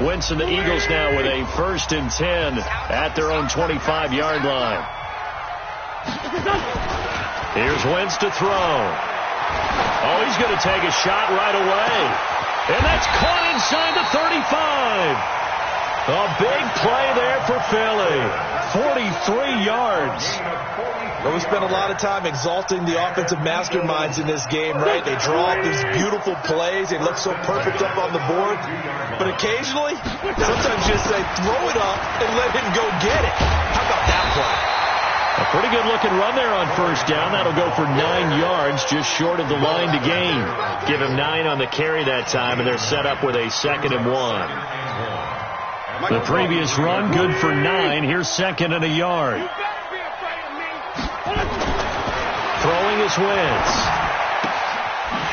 Wentz and the Eagles now with a 1st and 10 at their own 25-yard line. Here's Wentz to throw. Oh, he's going to take a shot right away. And that's caught inside the 35. A big play there for Philly. 43 yards. Well, we spent a lot of time exalting the offensive masterminds in this game, right? They draw up these beautiful plays. They look so perfect up on the board. But occasionally, sometimes you just say, throw it up and let him go get it. How about that play? A pretty good-looking run there on 1st down. That'll go for 9 yards, just short of the line to gain. Give him 9 on the carry that time, and they're set up with a 2nd and 1. The previous run, good for 9. Here's 2nd and a yard. Throwing is Wentz.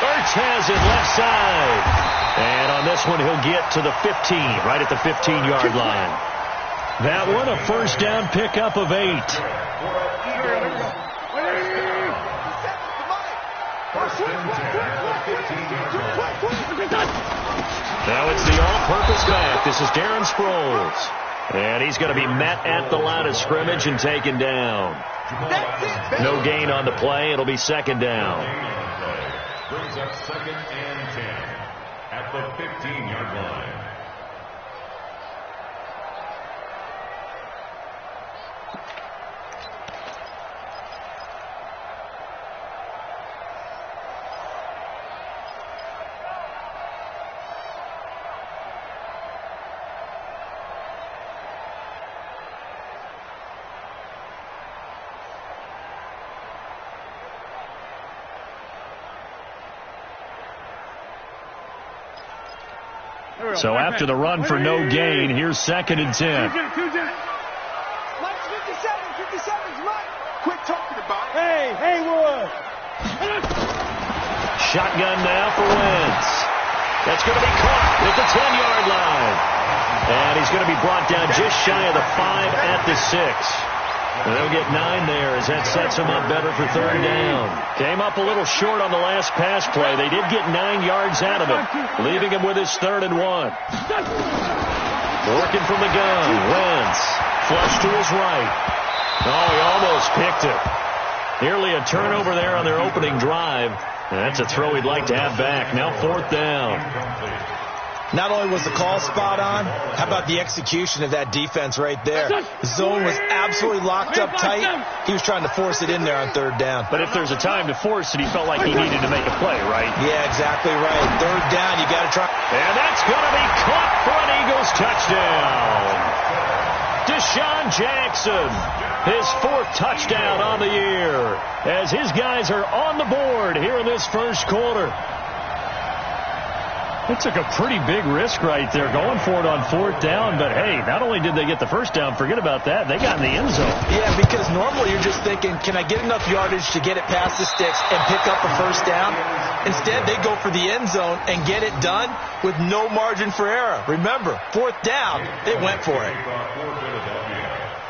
Ertz has it left side. And on this one, he'll get to the 15, right at the 15-yard line. That one, a 1st down pickup of 8. Now it's the all-purpose back. This is Darren Sproles. And he's going to be met at the line of scrimmage and taken down. No gain on the play. It'll be 2nd down. Brings up 2nd and 10 at the 15-yard line. So after the run for no gain, here's 2nd and 10. Mike, 57, 57's Mike. Quit talking about it. Hey, Haywood. Shotgun now for Wentz. That's going to be caught at the 10-yard line. And he's going to be brought down just shy of the 5 at the 6. And they'll get 9 there as that sets him up better for 3rd down. Came up a little short on the last pass play. They did get 9 yards out of it, leaving him with his 3rd and 1. Working from the gun. Wentz. Flush to his right. Oh, he almost picked it. Nearly a turnover there on their opening drive. And that's a throw he'd like to have back. Now 4th down. Not only was the call spot on, how about the execution of that defense right there? The zone was absolutely locked up tight. He was trying to force it in there on 3rd down. But if there's a time to force it, he felt like he needed to make a play, right? Yeah, exactly right. 3rd down, you got to try. And that's going to be caught for an Eagles touchdown. Deshaun Jackson, his 4th touchdown on the year, as his guys are on the board here in this 1st quarter. They took a pretty big risk right there going for it on 4th down. But, hey, not only did they get the 1st down, forget about that, they got in the end zone. Yeah, because normally you're just thinking, can I get enough yardage to get it past the sticks and pick up a 1st down? Instead, they go for the end zone and get it done with no margin for error. Remember, 4th down, they went for it.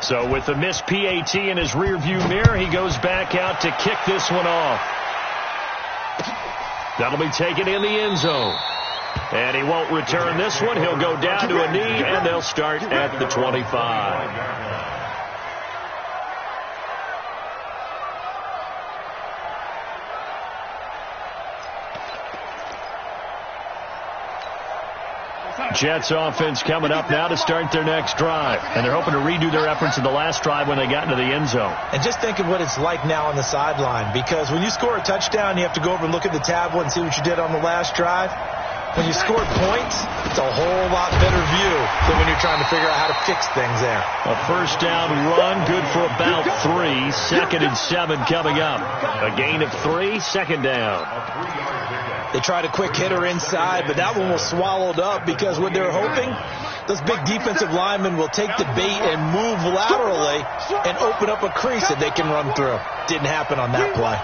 So with the missed PAT in his rearview mirror, he goes back out to kick this one off. That'll be taken in the end zone. And he won't return this one. He'll go down to a knee, and they'll start at the 25. Jets offense coming up now to start their next drive. And they're hoping to redo their efforts in the last drive when they got into the end zone. And just think of what it's like now on the sideline. Because when you score a touchdown, you have to go over and look at the tablet and see what you did on the last drive. When you scored points, it's a whole lot better view than when you're trying to figure out how to fix things there. A 1st down run, good for about 3. 2nd and 7 coming up. A gain of 3, 2nd down. They tried a quick hitter inside, but that one was swallowed up because what they're hoping, those big defensive linemen will take the bait and move laterally and open up a crease that they can run through. Didn't happen on that play.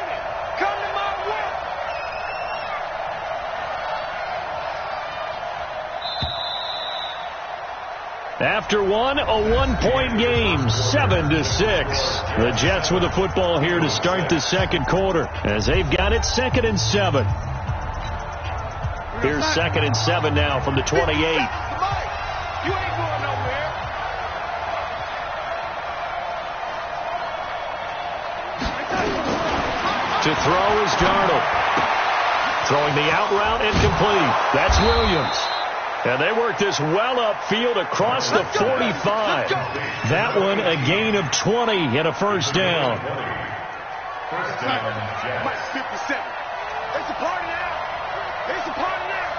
After one, a one-point game, 7-6. The Jets with the football here to start the 2nd quarter as they've got it 2nd and 7. Here's 2nd and 7 now from the 28. To throw is Darnold. Throwing the out route incomplete. That's Williams. And they work this well upfield across the 45. That one a gain of 20 and a first down. First down, Jets. 57. It's a party now. It's a party now.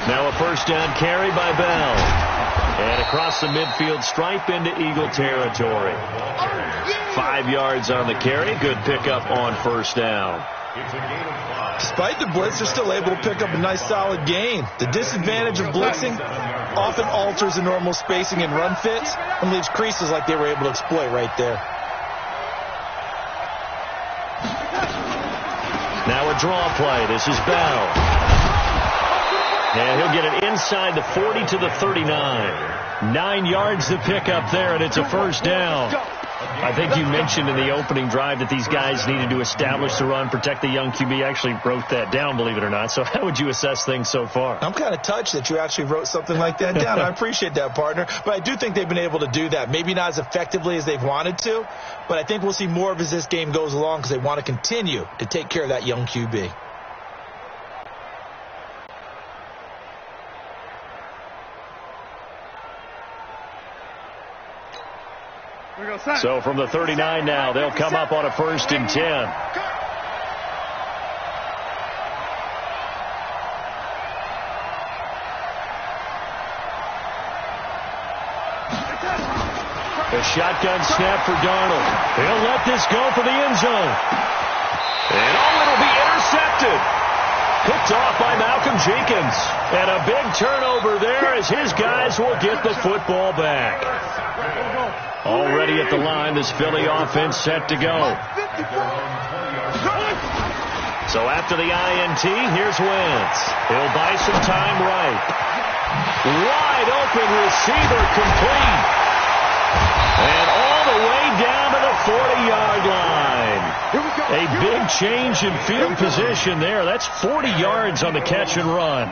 Now a first down carry by Bell. And across the midfield stripe into Eagle territory. 5 yards on the carry. Good pickup on first down. Despite the blitz, they're still able to pick up a nice solid gain. The disadvantage of blitzing often alters the normal spacing and run fits and leaves creases like they were able to exploit right there. Now a draw play. This is Bell. And he'll get it inside the 40 to the 39. 9 yards to pick up there, and it's a first down. I think you mentioned in the opening drive that these guys needed to establish the run, protect the young QB. I actually wrote that down, believe it or not. So how would you assess things so far? I'm kind of touched that you actually wrote something like that down. I appreciate that, partner. But I do think they've been able to do that. Maybe not as effectively as they've wanted to, but I think we'll see more of as this game goes along because they want to continue to take care of that young QB. So from the 39 now, they'll come up on a 1st and 10. A shotgun snap for Darnold. He'll let this go for the end zone. And it'll be intercepted. Picked off by Malcolm Jenkins. And a big turnover there as his guys will get the football back. Already at the line, this Philly offense set to go. So after the INT, here's Wentz. He'll buy some time right. Wide open receiver complete. And all the way down to the 40-yard line. A big change in field position there. That's 40 yards on the catch and run.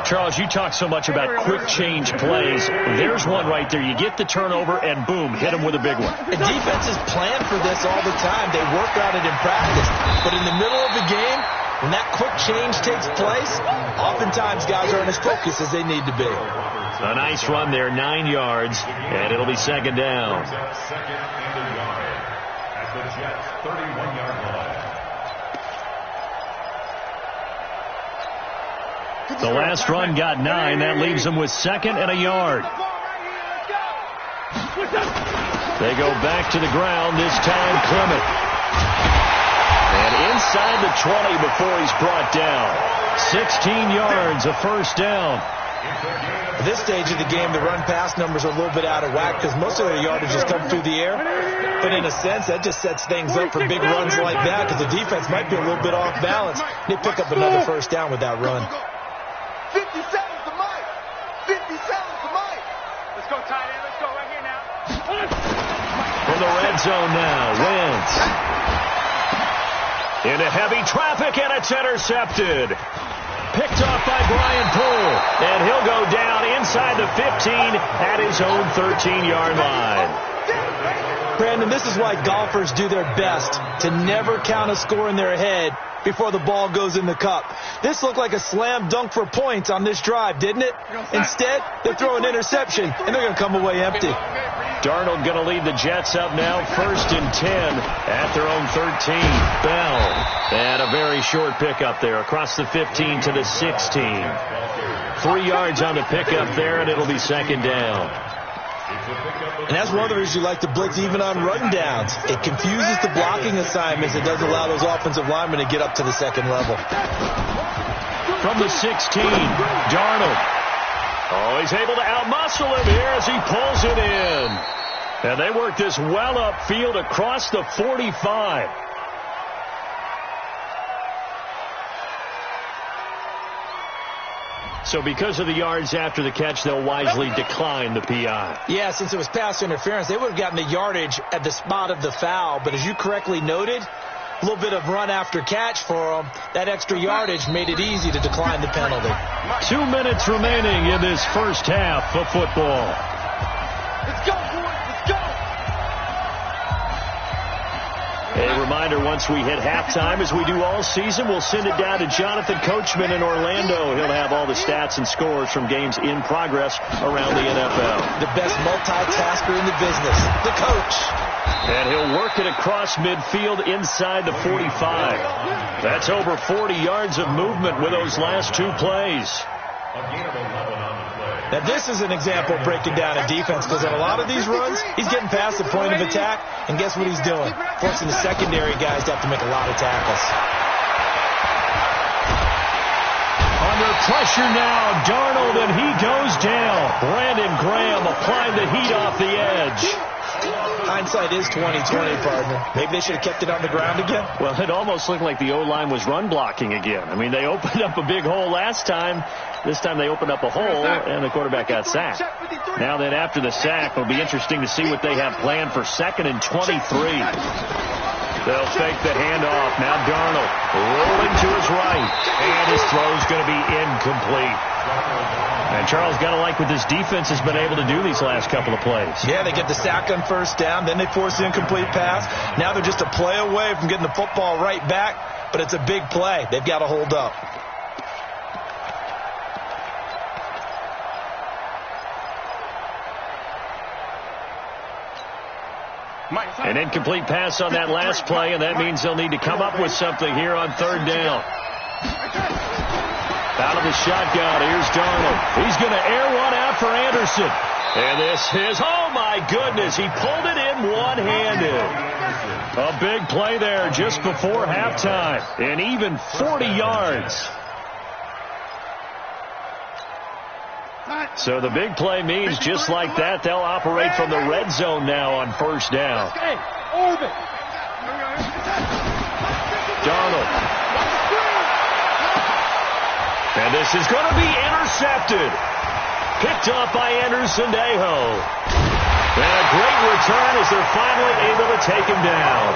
Charles, you talk so much about quick change plays. There's one right there. You get the turnover, and boom, hit them with a big one. And defenses plan for this all the time. They work on it in practice. But in the middle of the game, when that quick change takes place, oftentimes guys aren't as focused as they need to be. A nice run there, 9 yards, and it'll be second down. Second and a yard at the Jets' 31-yard line. The last run got 9. That leaves them with 2nd and a yard. They go back to the ground, this time Clement. And inside the 20 before he's brought down. 16 yards, a first down. At this stage of the game, the run-pass numbers are a little bit out of whack because most of their yardage has come through the air. But in a sense, that just sets things up for big runs like that because the defense might be a little bit off balance. They pick up another first down with that run. 57's the mic. 57's the mic. Let's go, tight end. Let's go right here now. From the red zone now, Wentz. Into heavy traffic, and it's intercepted. Picked off by Brian Poole. And he'll go down inside the 15 at his own 13-yard line. Brandon, this is why golfers do their best to never count a score in their head before the ball goes in the cup. This looked like a slam dunk for points on this drive, didn't it? Instead, they throw an interception, and they're going to come away empty. Darnold going to lead the Jets up now, 1st and 10 at their own 13. Bell, and a very short pickup there across the 15 to the 16. 3 yards on the pickup there, and it'll be second down. And that's one of the reasons you like to blitz even on run downs. It confuses the blocking assignments. It doesn't allow those offensive linemen to get up to the second level. From the 16, Darnold. Oh, he's able to outmuscle him here as he pulls it in. And they work this well upfield across the 45. So because of the yards after the catch, they'll wisely decline the PI. Yeah, since it was pass interference, they would have gotten the yardage at the spot of the foul. But as you correctly noted, a little bit of run after catch for them. That extra yardage made it easy to decline the penalty. 2 minutes remaining in this first half of football. Let's go, boys. Let's go. A reminder, once we hit halftime, as we do all season, we'll send it down to Jonathan Coachman in Orlando. He'll have all the stats and scores from games in progress around the NFL. The best multitasker in the business, the coach. And he'll work it across midfield inside the 45. That's over 40 yards of movement with those last two plays. Now, this is an example of breaking down a defense, because on a lot of these runs, he's getting past the point of attack, and guess what he's doing? Forcing the secondary guys to have to make a lot of tackles. Under pressure now, Darnold, and he goes down. Brandon Graham applying the heat off the edge. Hindsight is 20/20, partner. Maybe they should have kept it on the ground again. Well, it almost looked like the O-line was run blocking again. I mean, they opened up a big hole last time. This time they opened up a hole, and the quarterback got sacked. Now then, after the sack, it'll be interesting to see what they have planned for 2nd and 23. They'll fake the handoff. Now Darnold rolling to his right, and his throw's going to be incomplete. And Charles, got to like what this defense has been able to do these last couple of plays. Yeah, they get the sack on 1st down, then they force the incomplete pass. Now they're just a play away from getting the football right back, but it's a big play. They've got to hold up. An incomplete pass on that last play, and that means they'll need to come up with something here on 3rd down. Out of the shotgun, here's Darnold. He's going to air one out for Anderson. And this is, oh my goodness, he pulled it in one-handed. A big play there just before halftime, and even 40 yards. So the big play means just like that, they'll operate from the red zone now on 1st down. Darnold. And this is going to be intercepted. Picked off by Anderson Dejo. And a great return as they're finally able to take him down.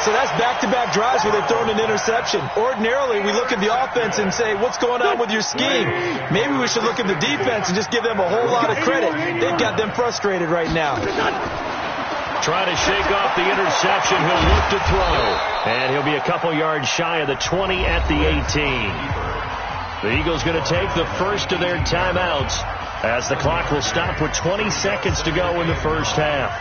So that's back-to-back drives where they've thrown an interception. Ordinarily, we look at the offense and say, what's going on with your scheme? Maybe we should look at the defense and just give them a whole lot of credit. They've got them frustrated right now. Trying to shake off the interception. He'll look to throw. And he'll be a couple yards shy of the 20 at the 18. The Eagles going to take the first of their timeouts as the clock will stop with 20 seconds to go in the 1st half.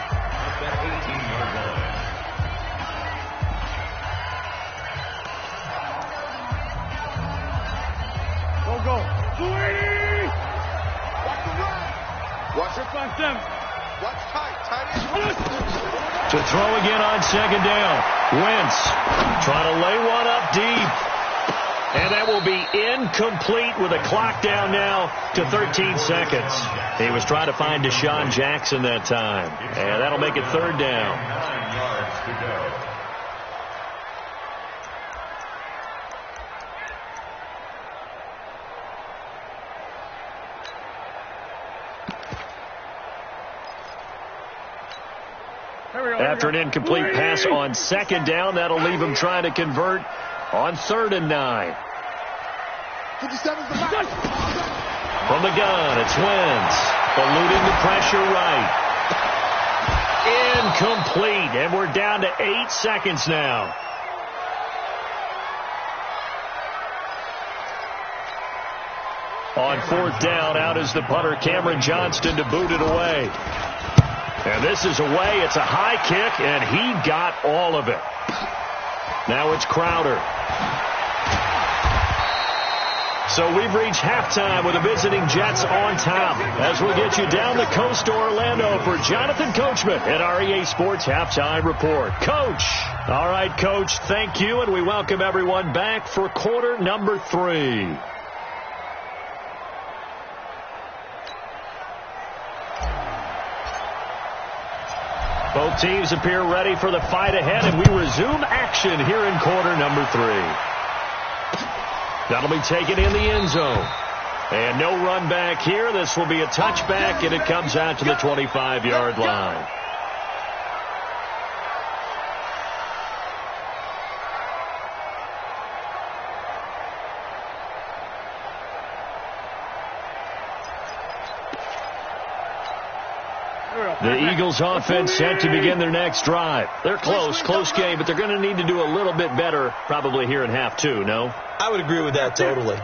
To throw again on 2nd down. Wentz trying to lay one up deep. And that will be incomplete with a clock down now to 13 seconds. He was trying to find Deshaun Jackson that time. And that'll make it 3rd down. 9 yards to go. After an incomplete pass on 2nd down, that'll leave him trying to convert on 3rd and 9. From the gun, it's Wentz. Eluding the pressure right. Incomplete, and we're down to 8 seconds now. On 4th down, out is the punter, Cameron Johnston, to boot it away. And this is away. It's a high kick, and he got all of it. Now it's Crowder. So we've reached halftime with the visiting Jets on top. As we'll get you down the coast to Orlando for Jonathan Coachman at our EA Sports Halftime Report. Coach. All right, Coach, thank you, and we welcome everyone back for quarter number 3. Both teams appear ready for the fight ahead, and we resume action here in quarter number 3. That'll be taken in the end zone. And no run back here. This will be a touchback, and it comes out to the 25-yard line. The Eagles offense set to begin their next drive. They're close game, but they're going to need to do a little bit better probably here in half two, no? I would agree with that totally.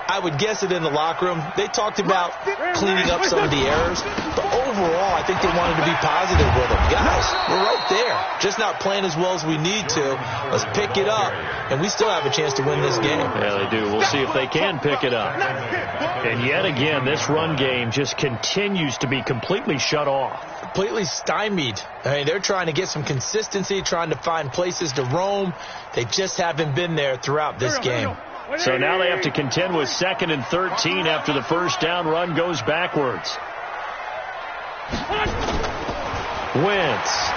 I would guess it in the locker room. They talked about cleaning up some of the errors, but overall, I think they wanted to be positive with them. Guys, we're right there. Just not playing as well as we need to. Let's pick it up, and we still have a chance to win this game. Yeah, they do. We'll see if they can pick it up. And yet again, this run game just continues to be completely shut off. Completely stymied. I mean, they're trying to get some consistency, trying to find places to roam. They just haven't been there throughout this game. So now they have to contend with 2nd and 13 after the first down run goes backwards. Wentz.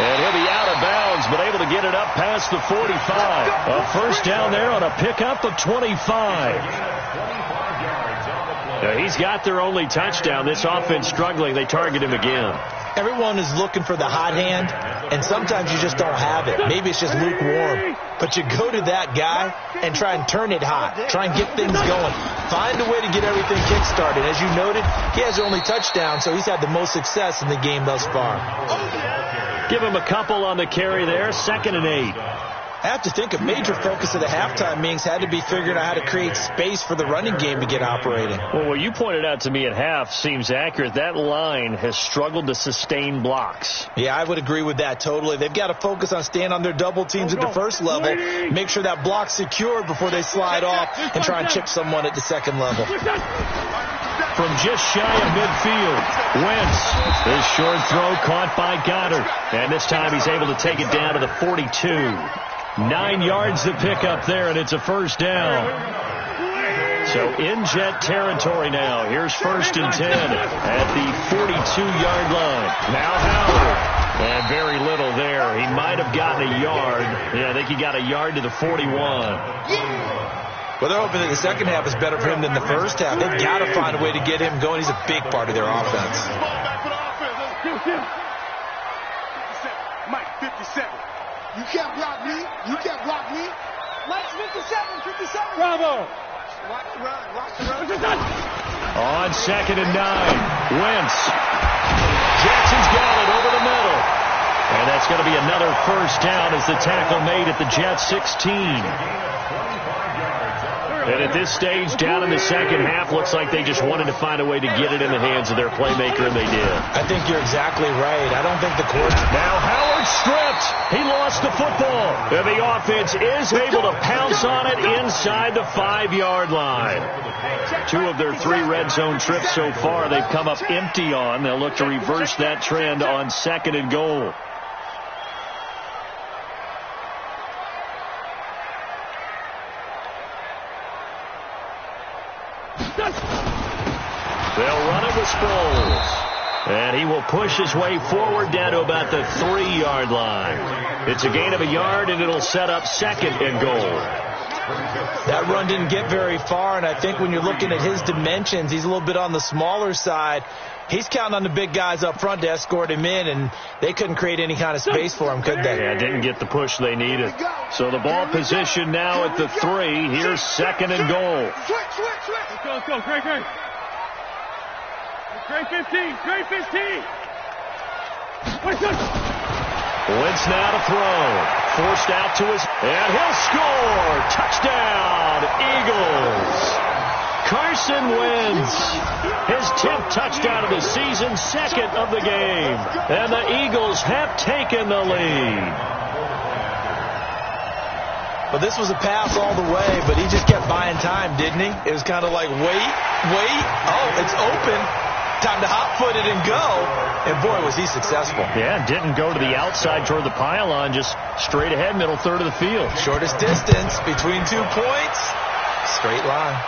And he'll be out of bounds, but able to get it up past the 45. A first down there on a pickup of 25. Now he's got their only touchdown. This offense struggling. They target him again. Everyone is looking for the hot hand, and sometimes you just don't have it. Maybe it's just lukewarm. But you go to that guy and try and turn it hot. Try and get things going. Find a way to get everything kick-started. As you noted, he has the only touchdown, so he's had the most success in the game thus far. Give him a couple on the carry there. 2nd and 8. I have to think a major focus of the halftime meetings had to be figuring out how to create space for the running game to get operating. Well, what you pointed out to me at half seems accurate. That line has struggled to sustain blocks. Yeah, I would agree with that totally. They've got to focus on staying on their double teams at the first level, make sure that block's secured before they slide off and try and chip someone at the second level. From just shy of midfield, Wentz. His short throw caught by Goddard. And this time he's able to take it down to the 42. 9 yards to pick up there, and it's a first down. So in Jet territory now. Here's 1st and 10 at the 42-yard line. Now Howard. And very little there. He might have gotten a yard. Yeah, I think he got a yard to the 41. Well, they're hoping that the second half is better for him than the first half. They've got to find a way to get him going. He's a big part of their offense. Mike, 57. You can't block me. You can't block me. Mike's 57. Bravo. Watch the run. On 2nd and 9, Wentz. Jackson's got it over the middle. And that's going to be another first down as the tackle made at the Jets 16. And at this stage, down in the second half, looks like they just wanted to find a way to get it in the hands of their playmaker, and they did. I think you're exactly right. I don't think the court... Now Howard stripped. He lost the football. And the offense is able to pounce on it inside the 5-yard line. 2 of their 3 red zone trips so far they've come up empty on. They'll look to reverse that trend on 2nd and goal. They'll run it with Sproles. And he will push his way forward down to about the 3-yard line. It's a gain of a yard, and it'll set up 2nd and goal. That run didn't get very far, and I think when you're looking at his dimensions, he's a little bit on the smaller side. He's counting on the big guys up front to escort him in, and they couldn't create any kind of space for him, could they? Yeah, didn't get the push they needed. So the ball position now at the 3. Here's 2nd and goal. Let's go. Great. Great 15. Wentz now to throw. Forced out to his... And he'll score! Touchdown, Eagles! Carson Wentz. His 10th touchdown of the season, 2nd of the game. And the Eagles have taken the lead. Well, this was a pass all the way, but he just kept buying time, didn't he? It was kind of like, wait. Oh, it's open. Time to hot-foot it and go. And, boy, was he successful. Yeah, didn't go to the outside toward the pylon, just straight ahead, middle third of the field. Shortest distance between 2 points. Straight line.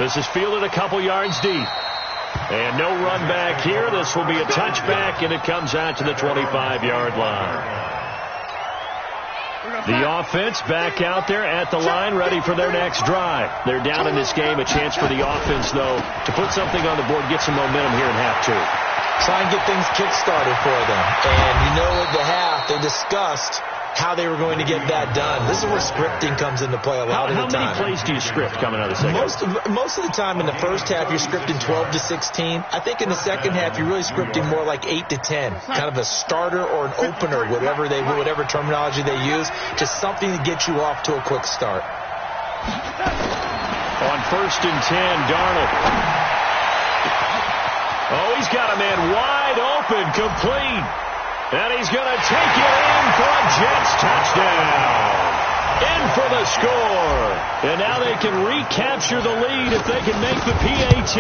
This is fielded a couple yards deep. And no run back here. This will be a touchback, and it comes out to the 25-yard line. The offense back out there at the line, ready for their next drive. They're down in this game. A chance for the offense, though, to put something on the board, get some momentum here in half 2. Try and get things kick-started for them. And you know at the half, they discussed how they were going to get that done. This is where scripting comes into play a lot of the time. How many plays do you script coming out of the second? Most of the time in the first half, you're scripting 12 to 16. I think in the second half, you're really scripting more like 8 to 10. Kind of a starter or an opener, whatever terminology they use, just something to get you off to a quick start. On 1st and 10, Darnold. Oh, he's got a man wide open, complete. And he's going to take it in for a Jets touchdown. In for the score. And now they can recapture the lead if they can make the PAT.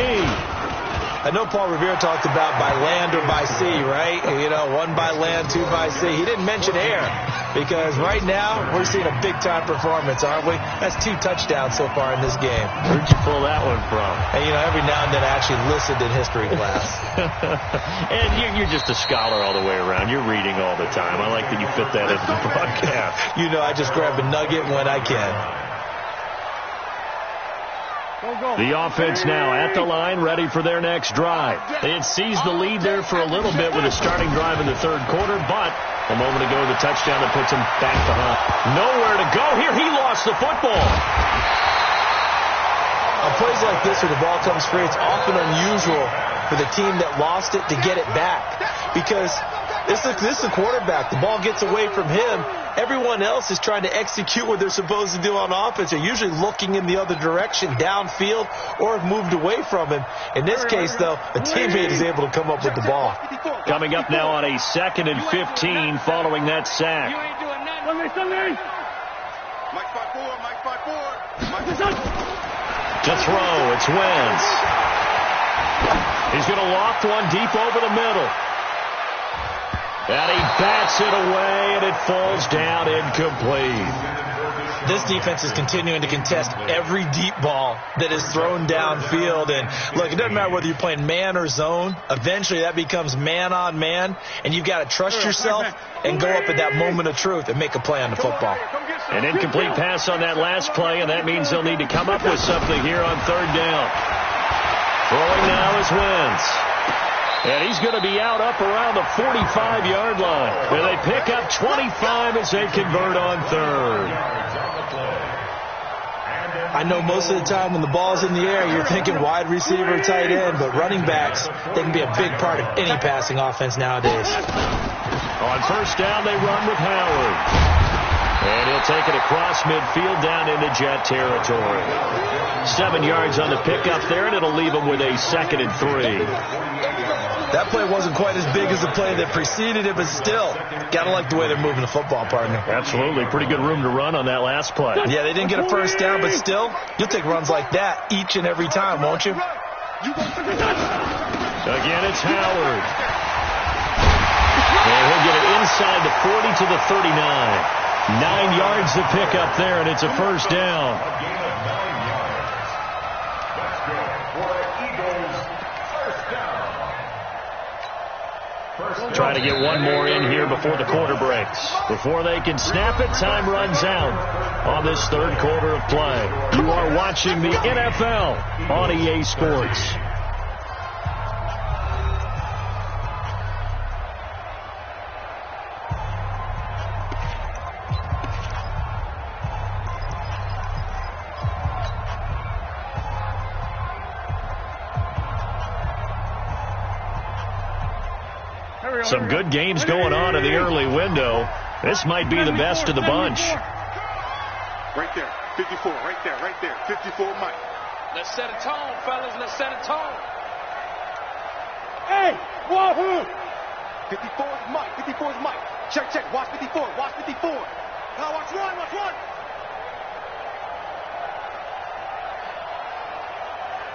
I know Paul Revere talked about by land or by sea, right? You know, 1 by land, 2 by sea. He didn't mention air because right now we're seeing a big-time performance, aren't we? That's 2 touchdowns so far in this game. Where'd you pull that one from? And, you know, every now and then I actually listened in history class. And you're just a scholar all the way around. You're reading all the time. I like that you fit that into the broadcast. You know, I just grab a nugget when I can. The offense now at the line, ready for their next drive. They had seized the lead there for a little bit with a starting drive in the third quarter, but a moment ago, the touchdown that puts him back behind. Nowhere to go here. He lost the football. On plays like this where the ball comes free, it's often unusual for the team that lost it to get it back because this is the quarterback. The ball gets away from him. Everyone else is trying to execute what they're supposed to do on offense. They're usually looking in the other direction, downfield, or have moved away from him. In this case, though, a teammate is able to come up with the ball. Coming up now on a 2nd and 15 following that sack. To throw, it's Wentz. He's going to loft one deep over the middle. And he bats it away, and it falls down incomplete. This defense is continuing to contest every deep ball that is thrown downfield. And, look, it doesn't matter whether you're playing man or zone. Eventually, that becomes man-on-man, and you've got to trust yourself and go up at that moment of truth and make a play on the football. An incomplete pass on that last play, and that means they'll need to come up with something here on 3rd down. Throwing now is Wentz. And he's going to be out up around the 45-yard line. And they pick up 25 as they convert on 3rd. I know most of the time when the ball's in the air, you're thinking wide receiver, tight end, but running backs, they can be a big part of any passing offense nowadays. On 1st down, they run with Howard. And he'll take it across midfield down into Jet territory. 7 yards on the pickup there, and it'll leave him with a 2nd and 3. That play wasn't quite as big as the play that preceded it, but still, got to like the way they're moving the football, partner. Absolutely. Pretty good room to run on that last play. Yeah, they didn't get a 1st down, but still, you'll take runs like that each and every time, won't you? Again, it's Howard. And he'll get it inside the 40 to the 39. 9 yards to pick up there, and it's a 1st down. Trying to get one more in here before the quarter breaks. Before they can snap it, time runs out on this 3rd quarter of play. You are watching the NFL on EA Sports. Some good games going on in the early window. This might be the best of the bunch. Right there, 54, right there, 54, Mike. Let's set a tone, fellas, let's set a tone. Hey, wahoo! 54 is Mike, 54 is Mike. Check, watch 54, watch 54. Now watch one.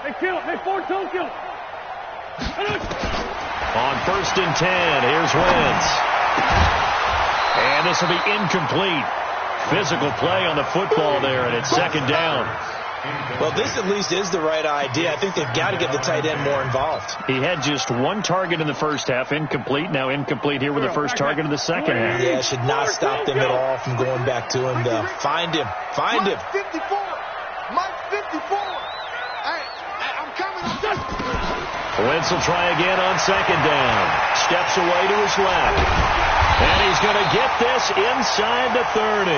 They kill, they force don't kill. On 1st and 10, here's Wentz. And this will be incomplete. Physical play on the football there, and it's 2nd down. Well, this at least is the right idea. I think they've got to get the tight end more involved. He had just 1 target in the first half, incomplete. Now incomplete here with the first target of the second half. Yeah, should not stop them at all from going back to him, though. Find him. Mike 54. Mike 54. Hey, I'm coming. Wentz will try again on 2nd down. Steps away to his left. And he's going to get this inside the 30.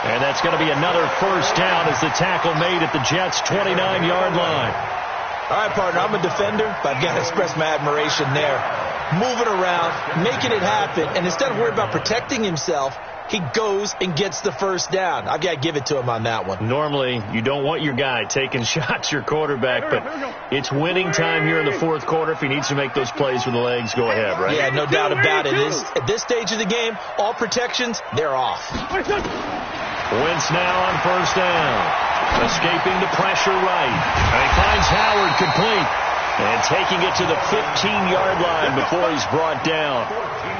And that's going to be another first down as the tackle made at the Jets' 29-yard line. All right, partner, I'm a defender, but I've got to express my admiration there. Moving around, making it happen, and instead of worrying about protecting himself, he goes and gets the first down. I've got to give it to him on that one. Normally, you don't want your guy taking shots, your quarterback, but it's winning time here in the fourth quarter. If he needs to make those plays with the legs, go ahead, right? Yeah, no doubt about it. At this stage of the game, all protections, they're off. Wentz now on first down. Escaping the pressure right. And he finds Howard complete. And taking it to the 15-yard line before he's brought down.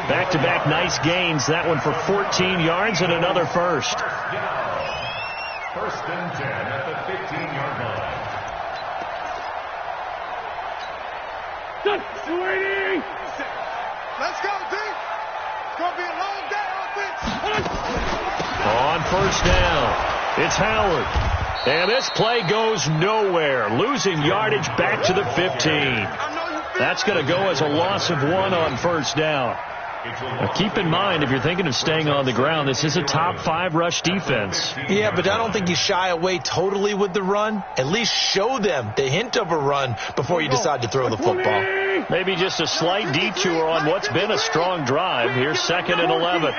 Back-to-back nice gains. That one for 14 yards and another first. First and 10 at the 15-yard line. Let's go, D. It's going to be a long day offense. On first down, it's Howard. And this play goes nowhere. Losing yardage back to the 15. That's going to go as a loss of 1 on first down. Now keep in mind, if you're thinking of staying on the ground, this is a top 5 rush defense. Yeah, but I don't think you shy away totally with the run. At least show them the hint of a run before you decide to throw the football. Maybe just a slight detour on what's been a strong drive. Here's 2nd and 11.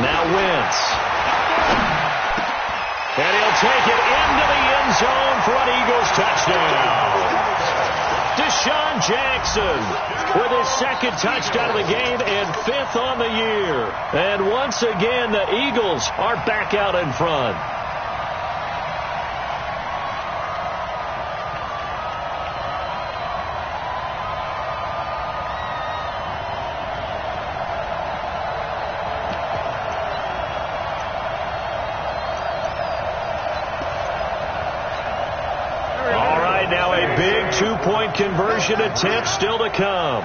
Now Wentz. And he'll take it into the end zone for an Eagles touchdown. Deshaun Jackson with his 2nd touchdown of the game and 5th on the year. And once again, the Eagles are back out in front. Now a big 2-point conversion attempt still to come.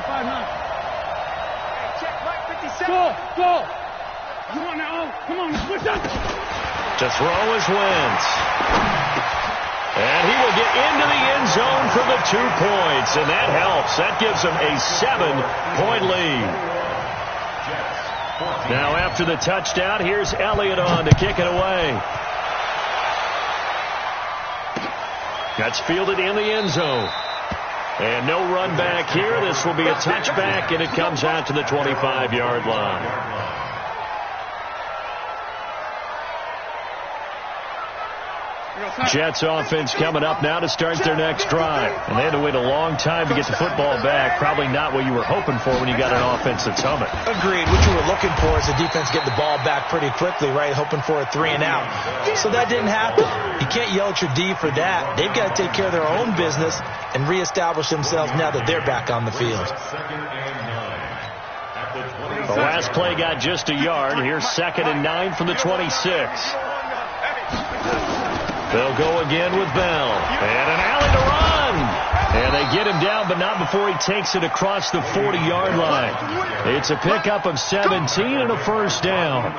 5-9. Hey, check right 57. Go. Come on now. Come on. Push up. To throw is Wentz. And he will get into the end zone for the 2 points. And that helps. That gives him a 7-point lead. Now after the touchdown, here's Elliott on to kick it away. That's fielded in the end zone. And no run back here. This will be a touchback, and it comes out to the 25-yard line. Jets offense coming up now to start their next drive. And they had to wait a long time to get the football back. Probably not what you were hoping for when you got an offense that's humming. Agreed. What you were looking for is the defense getting the ball back pretty quickly, right? Hoping for a 3 and out. So that didn't happen. You can't yell at your D for that. They've got to take care of their own business and reestablish themselves now that they're back on the field. The last play got just a yard. Here's 2nd and 9 from the 26. They'll go again with Bell. And an alley to run. And they get him down, but not before he takes it across the 40-yard line. It's a pickup of 17 and a first down.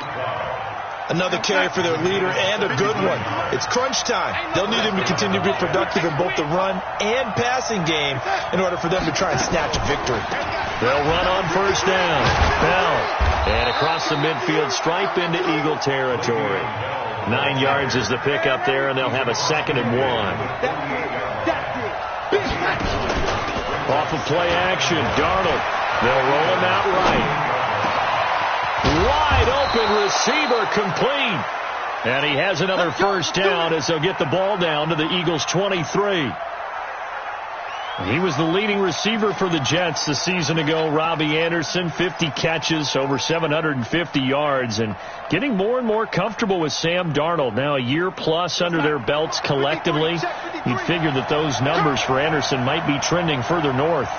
Another carry for their leader and a good one. It's crunch time. They'll need him to continue to be productive in both the run and passing game in order for them to try and snatch a victory. They'll run on first down. Bell. And across the midfield stripe into Eagle territory. 9 yards is the pickup there, and they'll have a 2nd and 1. Off of play action, Darnold. They'll roll him out right. Wide open receiver complete. And he has another first down as they'll get the ball down to the Eagles' 23. He was the leading receiver for the Jets the season ago. Robbie Anderson, 50 catches, over 750 yards, and getting more and more comfortable with Sam Darnold. Now a year plus under their belts collectively. You'd figure that those numbers for Anderson might be trending further north.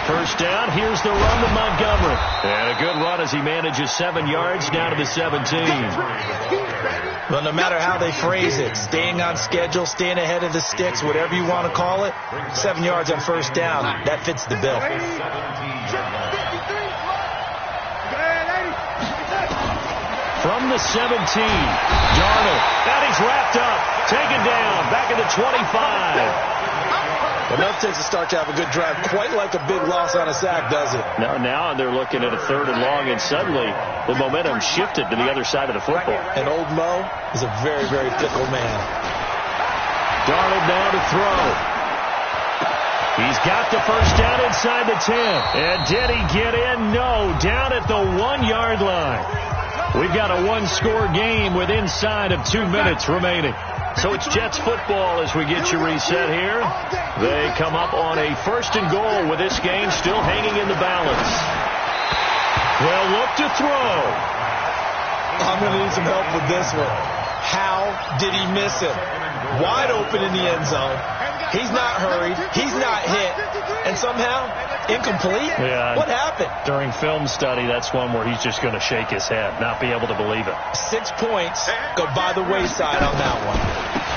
First down, here's the run to Montgomery. And a good run as he manages 7 yards down to the 17. Well, no matter how they phrase it, staying on schedule, staying ahead of the sticks, whatever you want to call it, 7 yards on first down, that fits the bill. from the 17. Darnold, and he's wrapped up, taken down, back at the 25. Enough takes a start to have a good drive. Quite like a big loss on a sack, does it? Now they're looking at a 3rd and long, and suddenly the momentum shifted to the other side of the football. And old Mo is a very, very fickle man. Darnold now to throw. He's got the first down inside the 10. And did he get in? No, down at the 1-yard line. We've got a 1-score game with inside of 2 minutes remaining. So it's Jets football as we get you reset here. They come up on a 1st and goal with this game still hanging in the balance. They'll look to throw. I'm going to need some help with this one. How did he miss it? Wide open in the end zone. He's not hurried. He's not hit. And somehow, incomplete? Yeah. What happened? During film study, that's one where he's just going to shake his head, not be able to believe it. 6 points go by the wayside on that one.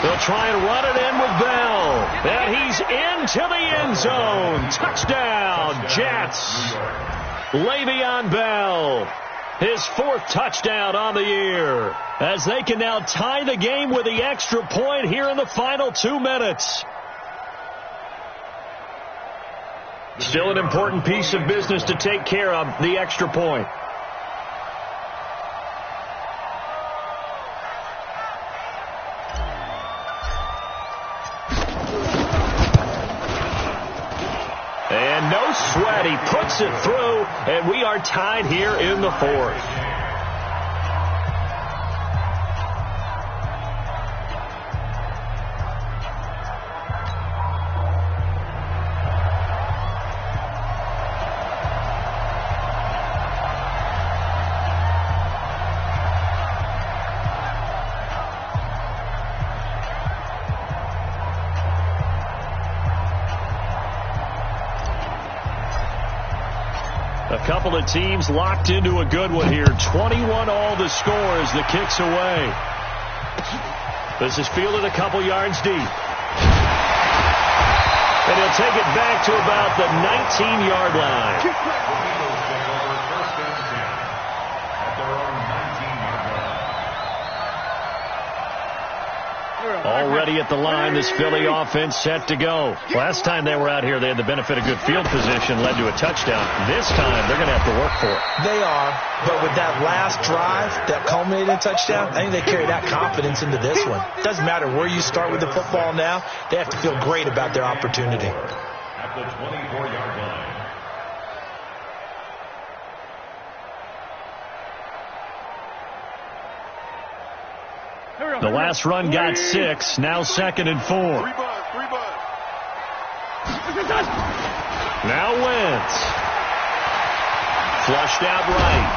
They'll try and run it in with Bell. And he's into the end zone. Touchdown, Jets. Le'Veon Bell. His 4th touchdown on the year. As they can now tie the game with the extra point here in the final 2 minutes. Still an important piece of business to take care of, the extra point. And no sweat, he puts it through, and we are tied here in the 4th. A couple of teams locked into a good one here. 21 all the score as the kick's away. This is fielded a couple yards deep. And he'll take it back to about the 19-yard line. Already at the line, this Philly offense set to go. Last time they were out here, they had the benefit of good field position, led to a touchdown. This time, they're going to have to work for it. They are, but with that last drive that culminated in a touchdown, I think they carry that confidence into this one. Doesn't matter where you start with the football now, they have to feel great about their opportunity. At the 24-yard line. The last run got 6. Now 2nd and 4. Now Wentz. Flushed out right.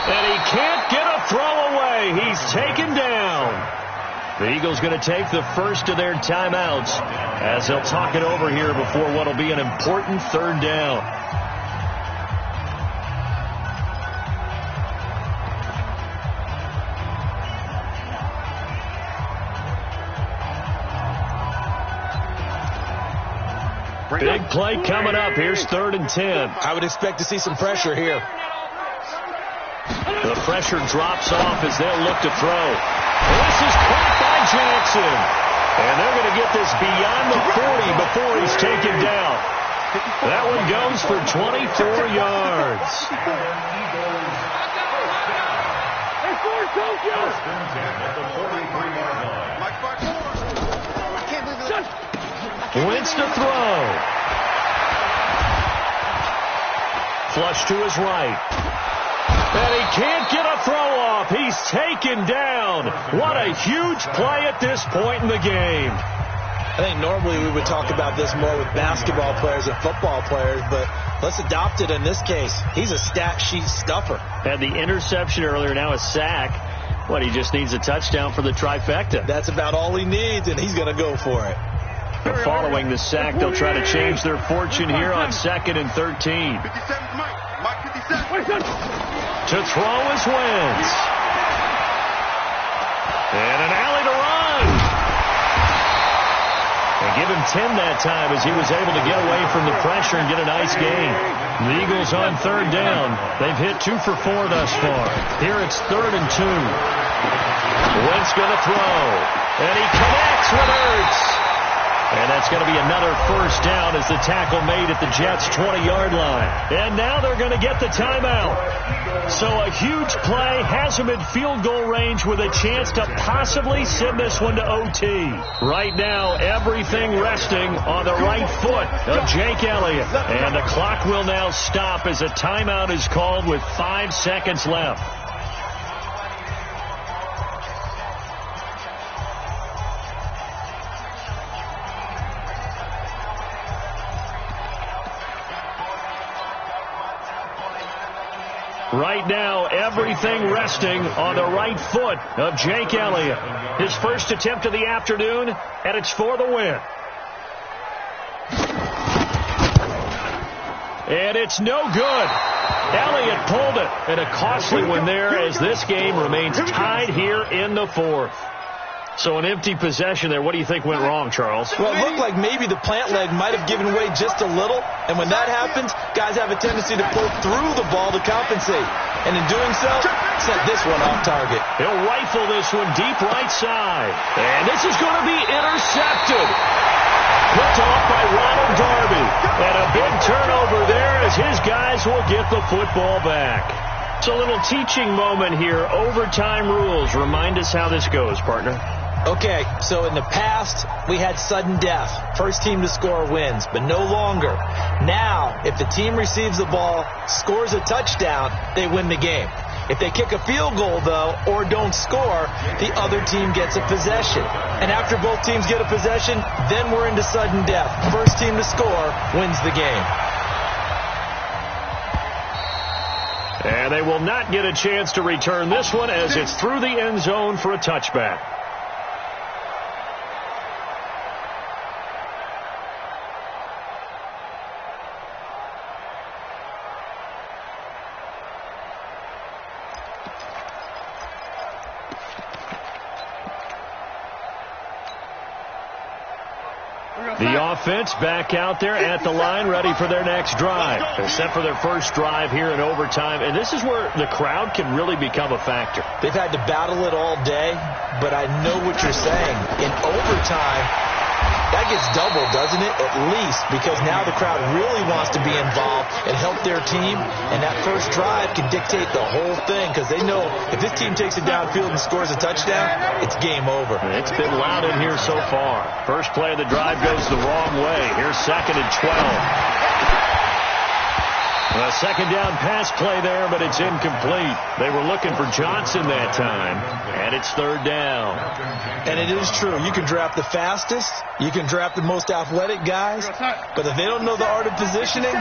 And he can't get a throw away. He's taken down. The Eagles going to take the first of their timeouts as they'll talk it over here before what will be an important 3rd down. Big play coming up. Here's 3rd and 10. I would expect to see some pressure here. The pressure drops off as they'll look to throw. This is caught by Jackson. And they're going to get this beyond the 40 before he's taken down. That one goes for 24 yards. Wentz to throw. Flush to his right. And he can't get a throw off. He's taken down. What a huge play at this point in the game. I think normally we would talk about this more with basketball players and football players, but let's adopt it in this case. He's a stat sheet stuffer. Had the interception earlier, now a sack. What, he just needs a touchdown for the trifecta. That's about all he needs, and he's going to go for it. But following the sack, they'll try to change their fortune here on 2nd and 13. To throw is Wentz. And an alley to run. And give him 10 that time as he was able to get away from the pressure and get a nice gain. The Eagles on third down. They've hit 2 for 4 thus far. Here it's 3rd and 2. Wentz going to throw. And he connects with Ertz. And that's going to be another first down as the tackle made at the Jets' 20-yard line. And now they're going to get the timeout. So a huge play has him in field goal range with a chance to possibly send this one to OT. Right now, everything resting on the right foot of Jake Elliott. And the clock will now stop as a timeout is called with 5 seconds left. Right now, everything resting on the right foot of Jake Elliott. His first attempt of the afternoon, and it's for the win. And it's no good. Elliott pulled it, and a costly one there as this game remains tied here in the 4th. So an empty possession there. What do you think went wrong, Charles? Well, it looked like maybe the plant leg might have given way just a little. And when that happens, guys have a tendency to pull through the ball to compensate. And in doing so, sent this one off target. He'll rifle this one deep right side. And this is going to be intercepted. Picked off by Ronald Darby. And a big turnover there as his guys will get the football back. It's a little teaching moment here. Overtime rules. Remind us how this goes, partner. Okay, so in the past, we had sudden death. First team to score wins, but no longer. Now, if the team receives the ball, scores a touchdown, they win the game. If they kick a field goal, though, or don't score, the other team gets a possession. And after both teams get a possession, then we're into sudden death. First team to score wins the game. And they will not get a chance to return this one as it's through the end zone for a touchback. The offense back out there at the line, ready for their next drive. They're set for their first drive here in overtime, and this is where the crowd can really become a factor. They've had to battle it all day, but I know what you're saying. In overtime, that gets doubled, doesn't it? At least, because now the crowd really wants to be involved and help their team, and that first drive can dictate the whole thing because they know if this team takes it downfield and scores a touchdown, it's game over. It's been loud in here so far. First play of the drive goes the wrong way. Here's 2nd and 12. A second down pass play there, but it's incomplete. They were looking for Johnson that time, and it's 3rd down. And it is true. You can draft the fastest, you can draft the most athletic guys, but if they don't know the art of positioning,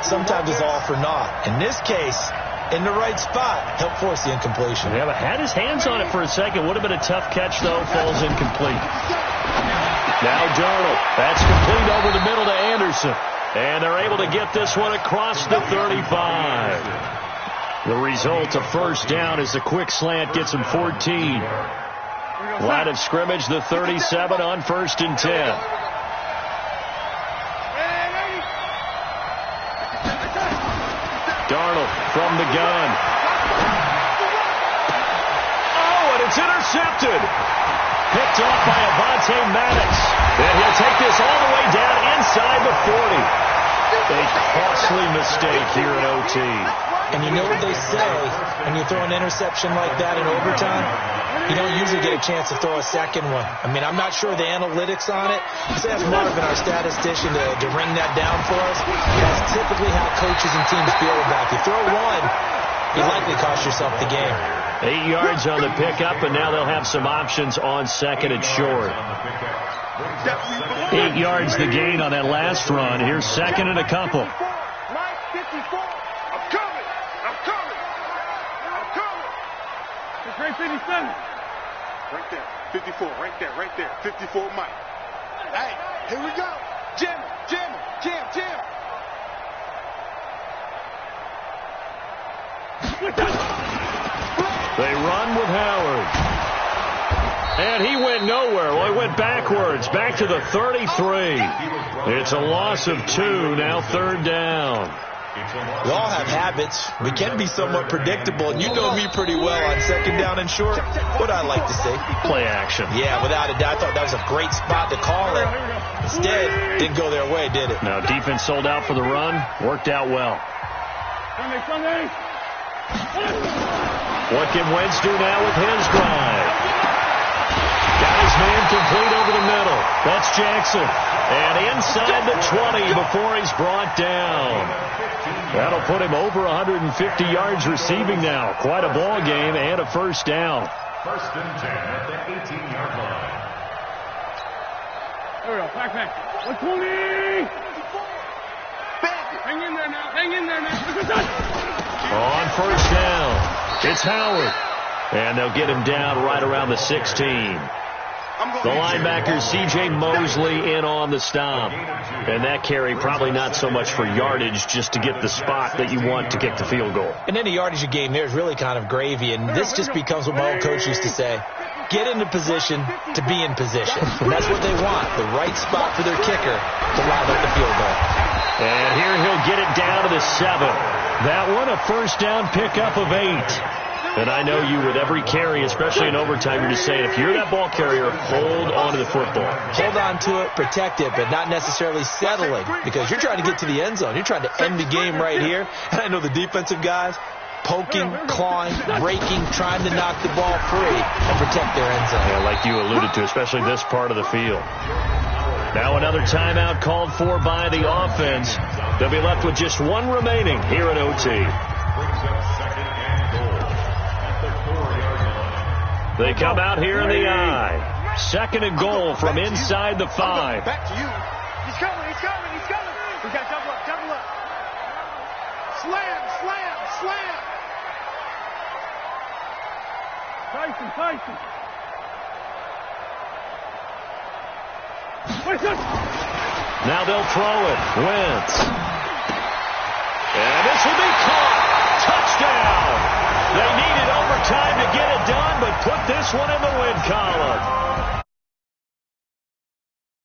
sometimes it's all for naught. In this case, in the right spot, help force the incompletion. Yeah, but had his hands on it for a second. Would have been a tough catch, though. Falls incomplete. Now Darnold. That's complete over the middle to Anderson. And they're able to get this one across the 35. The result of first down is the quick slant gets him 14. Line of scrimmage, the 37 on 1st and 10. Darnold from the gun. Oh, and it's intercepted. Picked off by Avonte Maddox. And he'll take this all the way down inside the 40. A costly mistake here in OT. And you know what they say, when you throw an interception like that in overtime, you don't usually get a chance to throw a second one. I mean, I'm not sure the analytics on it. Let's ask Marvin, our statistician, to ring that down for us. That's typically how coaches and teams feel about it. You throw one, you likely cost yourself the game. 8 yards on the pickup, and now they'll have some options on 2nd and short. 8 yards the gain on that last run. Here's 2nd and a couple. Right 57. Right there. 54. Right there. Right there. 54 Mike. Hey, here we go. Jim. They run with Howard. And he went nowhere. Well, he went backwards, back to the 33. It's a loss of 2, now 3rd down. We all have habits. We can be somewhat predictable, and you know me pretty well on 2nd down and short. What I like to say? Play action. Yeah, without a doubt. I thought that was a great spot to call it. Instead, didn't go their way, did it? Now, defense sold out for the run. Worked out well. What can Wentz do now with his drive? Got his man complete over the middle. That's Jackson. And inside the 20 before he's brought down. That'll put him over 150 yards receiving now. Quite a ball game and a 1st down. 1st and 10 at the 18-yard line. There we go. Back. 120. Hang in there now. On 1st down, it's Howard. And they'll get him down right around the 16. The linebacker, C.J. Mosley, in on the stop. And that carry probably not so much for yardage, just to get the spot that you want to kick the field goal. And any yardage you gain there is really kind of gravy. And this just becomes what my old coach used to say. Get into position to be in position. And that's what they want, the right spot for their kicker to line up the field goal. And here he'll get it down to the 7. That one a 1st down pickup of 8. And I know you, with every carry, especially in overtime, you're just saying, if you're that ball carrier, hold on to the football. Hold on to it, protect it, but not necessarily settling, because you're trying to get to the end zone. You're trying to end the game right here. And I know the defensive guys poking, clawing, breaking, trying to knock the ball free and protect their end zone. Yeah, like you alluded to, especially this part of the field. Now another timeout called for by the offense. They'll be left with just 1 remaining here at OT. They come out here in the I. 2nd and goal from inside the 5. Back to you. He's coming. We got to double up. Slam. Tyson. Now they'll throw it. Wentz. And this will be caught. Touchdown. They needed overtime to get it done, but put this one in the win column.